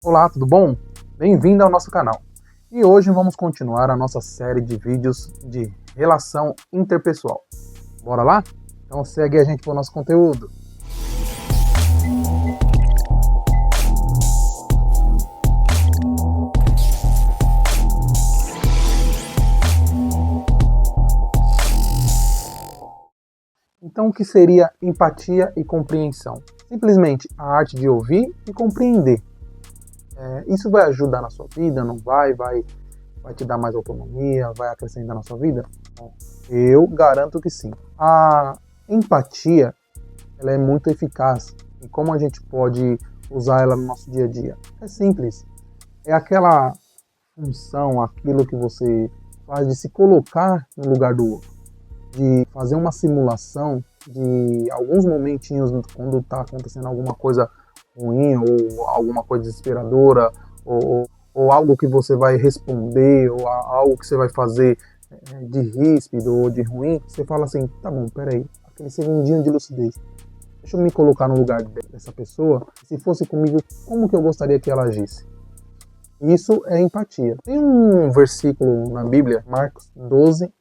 Olá, tudo bom? Bem-vindo ao nosso canal. E hoje vamos continuar a nossa série de vídeos de relação interpessoal. Bora lá? Então segue a gente para o nosso conteúdo. Então, o que seria empatia e compreensão? Simplesmente a arte de ouvir e compreender. Isso vai ajudar na sua vida? Não vai? Vai te dar mais autonomia? Vai acrescentar na sua vida? Bom, eu garanto que sim. A empatia, ela é muito eficaz. E como a gente pode usar ela no nosso dia a dia? É simples. É aquela função, aquilo que você faz de se colocar no lugar do outro. De fazer uma simulação de alguns momentinhos quando está acontecendo alguma coisa ruim ou alguma coisa desesperadora ou algo que você vai responder ou algo que você vai fazer de ríspido ou de ruim, você fala assim, tá bom, peraí, aquele segundinho de lucidez, deixa eu me colocar no lugar dessa pessoa, se fosse comigo, como que eu gostaria que ela agisse? Isso é empatia. Tem um versículo na Bíblia, Marcos 12,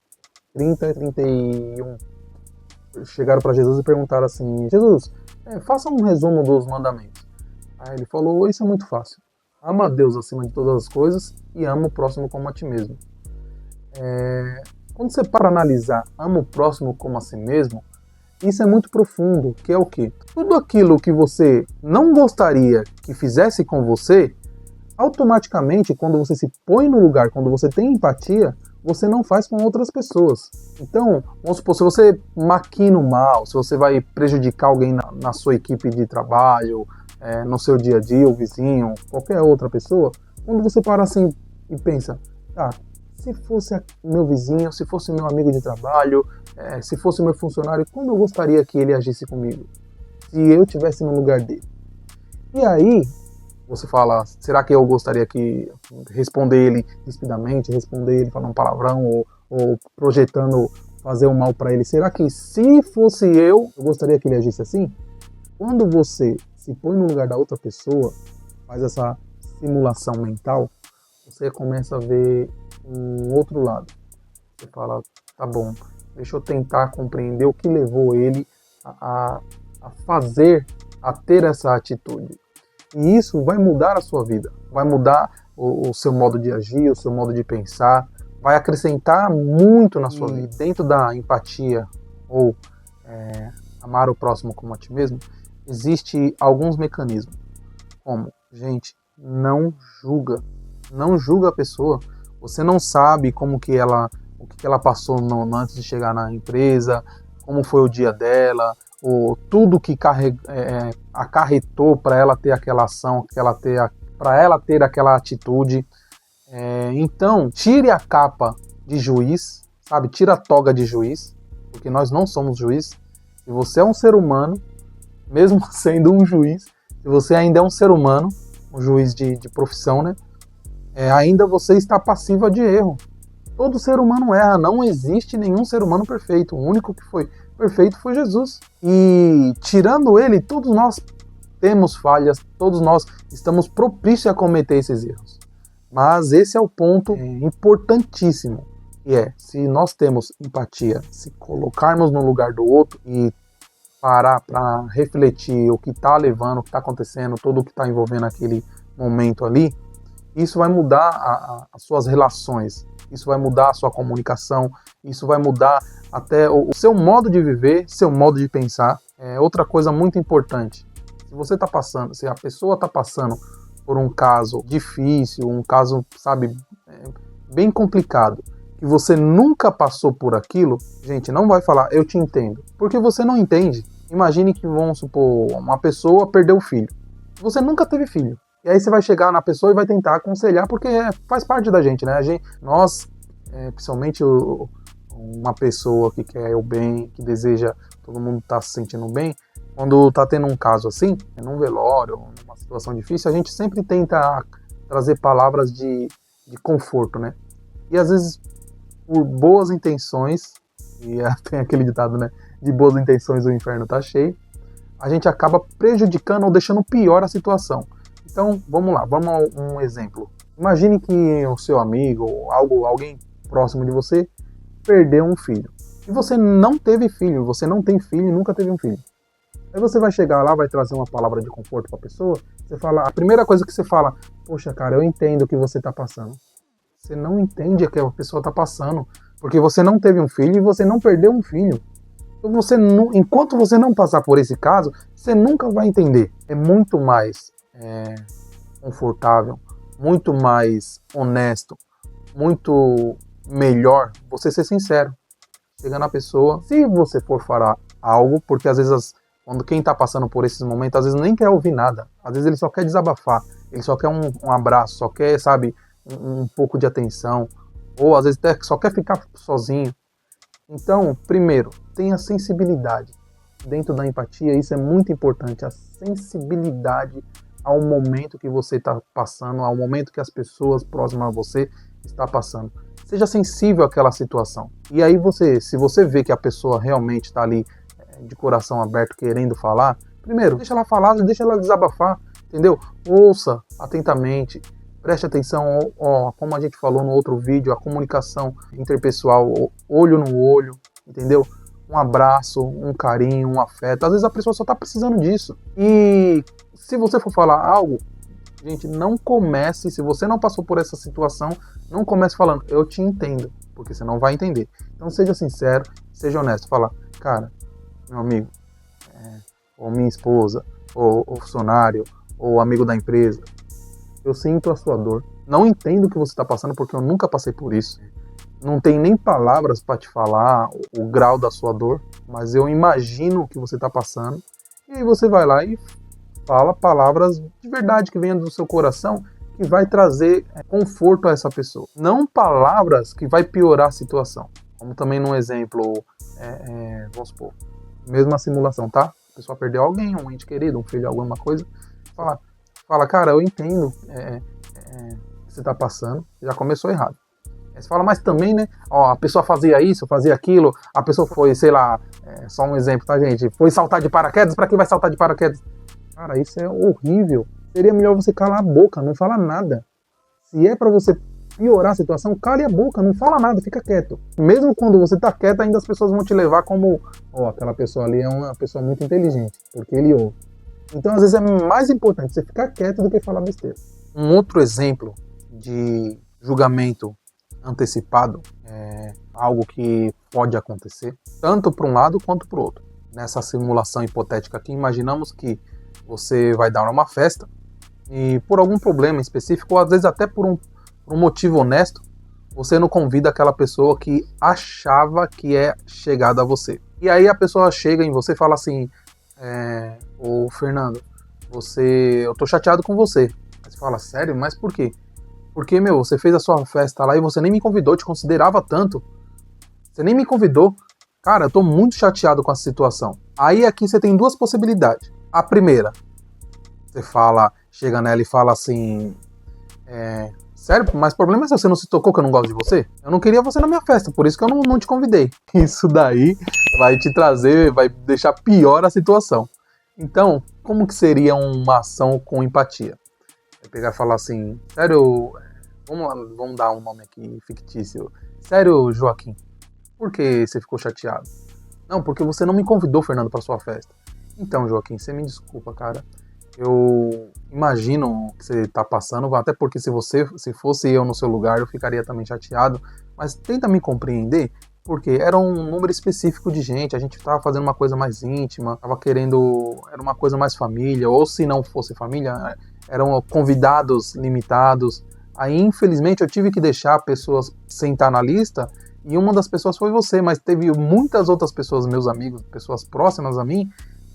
30 e 31, chegaram para Jesus e perguntaram assim, Jesus, faça um resumo dos mandamentos. Aí ele falou, isso é muito fácil. Ama a Deus acima de todas as coisas e ama o próximo como a ti mesmo. Quando você para analisar, ama o próximo como a si mesmo, isso é muito profundo, que é o quê? Tudo aquilo que você não gostaria que fizesse com você, automaticamente, quando você se põe no lugar, quando você tem empatia, você não faz com outras pessoas. Então, vamos supor, se você maquina o mal, se você vai prejudicar alguém na sua equipe de trabalho, no seu dia a dia, o vizinho, qualquer outra pessoa, quando você para assim e pensa, tá, se fosse meu vizinho, se fosse meu amigo de trabalho, se fosse meu funcionário, como eu gostaria que ele agisse comigo? Se eu estivesse no lugar dele. E aí, você fala, será que eu gostaria que responder ele rispidamente, responder ele falando um palavrão ou projetando fazer o mal para ele? Será que se fosse eu gostaria que ele agisse assim? Quando você se põe no lugar da outra pessoa, faz essa simulação mental, você começa a ver um outro lado. Você fala, tá bom, deixa eu tentar compreender o que levou ele a ter essa atitude. E isso vai mudar a sua vida, vai mudar o seu modo de agir, o seu modo de pensar, vai acrescentar muito na sua vida. Dentro da empatia ou amar o próximo como a ti mesmo, existe alguns mecanismos, como, gente, não julga a pessoa. Você não sabe o que ela passou antes de chegar na empresa, como foi o dia dela, ou tudo que acarretou para ela ter aquela ação, para ela ter aquela atitude. Então, tire a capa de juiz, sabe? Tira a toga de juiz, porque nós não somos juiz. Se você é um ser humano, mesmo sendo um juiz, se você ainda é um ser humano, um juiz de profissão, né? Ainda você está passiva de erro. Todo ser humano erra, não existe nenhum ser humano perfeito. O único que foi perfeito foi Jesus. E tirando ele, todos nós temos falhas, todos nós estamos propícios a cometer esses erros. Mas esse é o ponto importantíssimo, que se nós temos empatia, se colocarmos no lugar do outro e parar para refletir o que está levando, o que está acontecendo, tudo o que está envolvendo aquele momento ali, isso vai mudar as suas relações, isso vai mudar a sua comunicação, isso vai mudar até o seu modo de viver, seu modo de pensar. Outra coisa muito importante, se a pessoa está passando por um caso difícil, um caso, sabe, bem complicado, que você nunca passou por aquilo, gente, não vai falar, eu te entendo, porque você não entende. Imagine que, vamos supor, uma pessoa perdeu o filho, você nunca teve filho, e aí você vai chegar na pessoa e vai tentar aconselhar, porque faz parte da gente, né? Nós, principalmente uma pessoa que quer o bem, que deseja todo mundo estar se sentindo bem, quando está tendo um caso assim, num velório, numa situação difícil, a gente sempre tenta trazer palavras de conforto, né? E às vezes, por boas intenções, e tem aquele ditado, né? De boas intenções o inferno tá cheio, a gente acaba prejudicando ou deixando pior a situação. Então, vamos lá, vamos a um exemplo. Imagine que o seu amigo ou alguém próximo de você perdeu um filho. E você não teve filho, você não tem filho e nunca teve um filho. Aí você vai chegar lá, vai trazer uma palavra de conforto para a pessoa, você fala, a primeira coisa que você fala, poxa, cara, eu entendo o que você está passando. Você não entende o que a pessoa está passando, porque você não teve um filho e você não perdeu um filho. Então enquanto você não passar por esse caso, você nunca vai entender. É muito mais confortável, muito mais honesto, muito melhor você ser sincero. Chega na pessoa, se você for falar algo, porque às vezes quando quem tá passando por esses momentos, às vezes nem quer ouvir nada, às vezes ele só quer desabafar, ele só quer um abraço, só quer, sabe, um pouco de atenção, ou às vezes até só quer ficar sozinho. Então, primeiro, tenha sensibilidade. Dentro da empatia, isso é muito importante, a sensibilidade ao momento que você está passando, ao momento que as pessoas próximas a você estão passando. Seja sensível àquela situação. E aí se você vê que a pessoa realmente está ali de coração aberto querendo falar, primeiro, deixa ela falar, deixa ela desabafar, entendeu? Ouça atentamente, preste atenção, como a gente falou no outro vídeo, a comunicação interpessoal, olho no olho, entendeu? Um abraço, um carinho, um afeto. Às vezes a pessoa só está precisando disso. E se você for falar algo, gente, não comece, se você não passou por essa situação, não comece falando, eu te entendo, porque você não vai entender. Então seja sincero, seja honesto, fala, cara, meu amigo, ou minha esposa, ou funcionário, ou amigo da empresa, eu sinto a sua dor, não entendo o que você está passando, porque eu nunca passei por isso. Não tem nem palavras para te falar o grau da sua dor, mas eu imagino o que você está passando, e aí você vai lá e fala palavras de verdade que venham do seu coração, que vai trazer conforto a essa pessoa. Não palavras que vai piorar a situação. Como também num exemplo, vamos supor, mesma simulação, tá? A pessoa perdeu alguém, um ente querido, um filho, alguma coisa. Fala, cara, eu entendo o que você tá passando. Já começou errado. Aí você fala, mas também, né? Ó, a pessoa fazia isso, fazia aquilo. A pessoa foi, sei lá, só um exemplo, tá, gente? Foi saltar de paraquedas, pra quem vai saltar de paraquedas? Cara, isso é horrível. Seria melhor você calar a boca, não falar nada. Se é pra você piorar a situação, cale a boca, não fala nada, fica quieto. Mesmo quando você tá quieto, ainda as pessoas vão te levar como, aquela pessoa ali é uma pessoa muito inteligente, porque ele ouve. Então, às vezes é mais importante você ficar quieto do que falar besteira. Um outro exemplo de julgamento antecipado é algo que pode acontecer, tanto para um lado quanto para o outro. Nessa simulação hipotética aqui, imaginamos que você vai dar uma festa e por algum problema específico, ou às vezes até por um motivo honesto, você não convida aquela pessoa que achava que é chegada a você. E aí a pessoa chega em você e fala assim, ô Fernando, eu tô chateado com você. Aí você fala, sério? Mas por quê? Porque, você fez a sua festa lá e você nem me convidou, te considerava tanto. Você nem me convidou. Cara, eu tô muito chateado com essa situação. Aí aqui você tem duas possibilidades. A primeira, você chega nela e fala assim, sério, mas o problema é se você não se tocou que eu não gosto de você? Eu não queria você na minha festa, por isso que eu não te convidei. Isso daí vai te trazer, vai deixar pior a situação. Então, como que seria uma ação com empatia? É pegar e falar assim, sério, vamos dar um nome aqui fictício. Sério, Joaquim, por que você ficou chateado? Não, porque você não me convidou, Fernando, para sua festa. Então, Joaquim, você me desculpa, cara. Eu imagino que você tá passando, até porque se fosse eu no seu lugar, eu ficaria também chateado. Mas tenta me compreender, porque era um número específico de gente, a gente tava fazendo uma coisa mais íntima, era uma coisa mais família, ou se não fosse família, eram convidados limitados. Aí, infelizmente, eu tive que deixar pessoas sentar na lista, e uma das pessoas foi você, mas teve muitas outras pessoas, meus amigos, pessoas próximas a mim,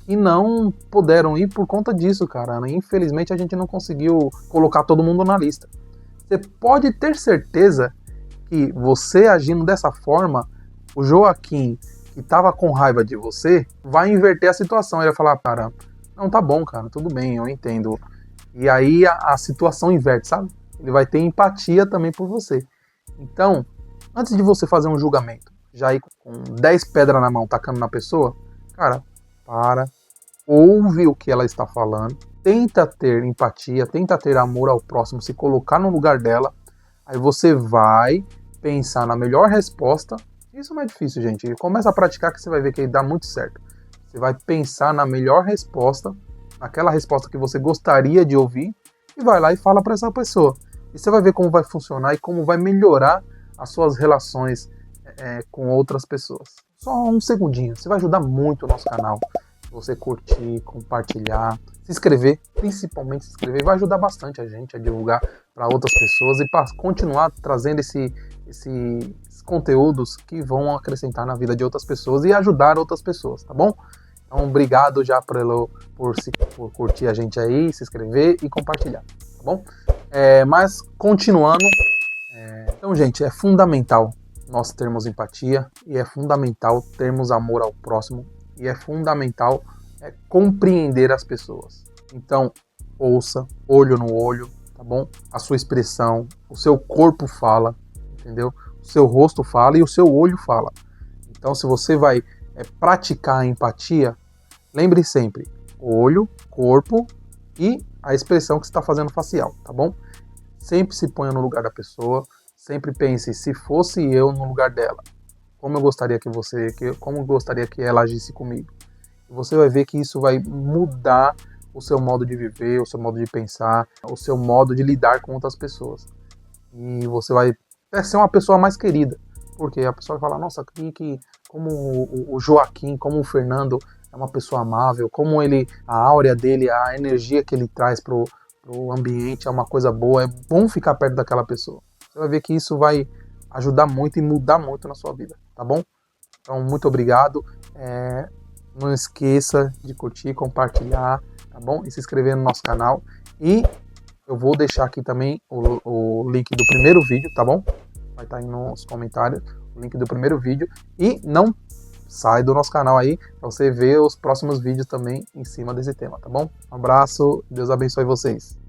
que não puderam ir por conta disso, cara. Infelizmente, a gente não conseguiu colocar todo mundo na lista. Você pode ter certeza que você agindo dessa forma, o Joaquim, que tava com raiva de você, vai inverter a situação. Ele vai falar, cara, não, tá bom, cara, tudo bem, eu entendo. E aí a situação inverte, sabe? Ele vai ter empatia também por você. Então, antes de você fazer um julgamento, já ir com 10 pedras na mão, tacando na pessoa, cara, ouve o que ela está falando, tenta ter empatia, tenta ter amor ao próximo, se colocar no lugar dela, aí você vai pensar na melhor resposta. Isso não é difícil, gente. Começa a praticar que você vai ver que dá muito certo. Você vai pensar na melhor resposta, naquela resposta que você gostaria de ouvir, e vai lá e fala para essa pessoa. E você vai ver como vai funcionar e como vai melhorar as suas relações com outras pessoas. Só um segundinho, você vai ajudar muito o nosso canal. Você curtir, compartilhar, se inscrever, principalmente se inscrever, vai ajudar bastante a gente a divulgar para outras pessoas e para continuar trazendo esses conteúdos que vão acrescentar na vida de outras pessoas e ajudar outras pessoas, tá bom? Então, obrigado já por curtir a gente aí, se inscrever e compartilhar, tá bom? Mas, continuando, então, gente, é fundamental nós termos empatia e é fundamental termos amor ao próximo e é fundamental compreender as pessoas. Então, ouça, olho no olho, tá bom? A sua expressão, o seu corpo fala, entendeu? O seu rosto fala e o seu olho fala. Então, se você vai praticar a empatia, lembre sempre, olho, corpo e a expressão que você está fazendo facial, tá bom? Sempre se ponha no lugar da pessoa, sempre pense, se fosse eu no lugar dela, como eu gostaria como gostaria que ela agisse comigo. E você vai ver que isso vai mudar o seu modo de viver, o seu modo de pensar, o seu modo de lidar com outras pessoas. E você vai ser uma pessoa mais querida, porque a pessoa vai falar, nossa, como o Joaquim, como o Fernando é uma pessoa amável, como a áurea dele, a energia que ele traz pro ambiente é uma coisa boa, é bom ficar perto daquela pessoa. Você vai ver que isso vai ajudar muito e mudar muito na sua vida, tá bom? Então, muito obrigado. Não esqueça de curtir, compartilhar, tá bom? E se inscrever no nosso canal. E eu vou deixar aqui também o link do primeiro vídeo, tá bom? Vai estar aí nos comentários o link do primeiro vídeo. E não sai do nosso canal aí para você ver os próximos vídeos também em cima desse tema, tá bom? Um abraço, Deus abençoe vocês.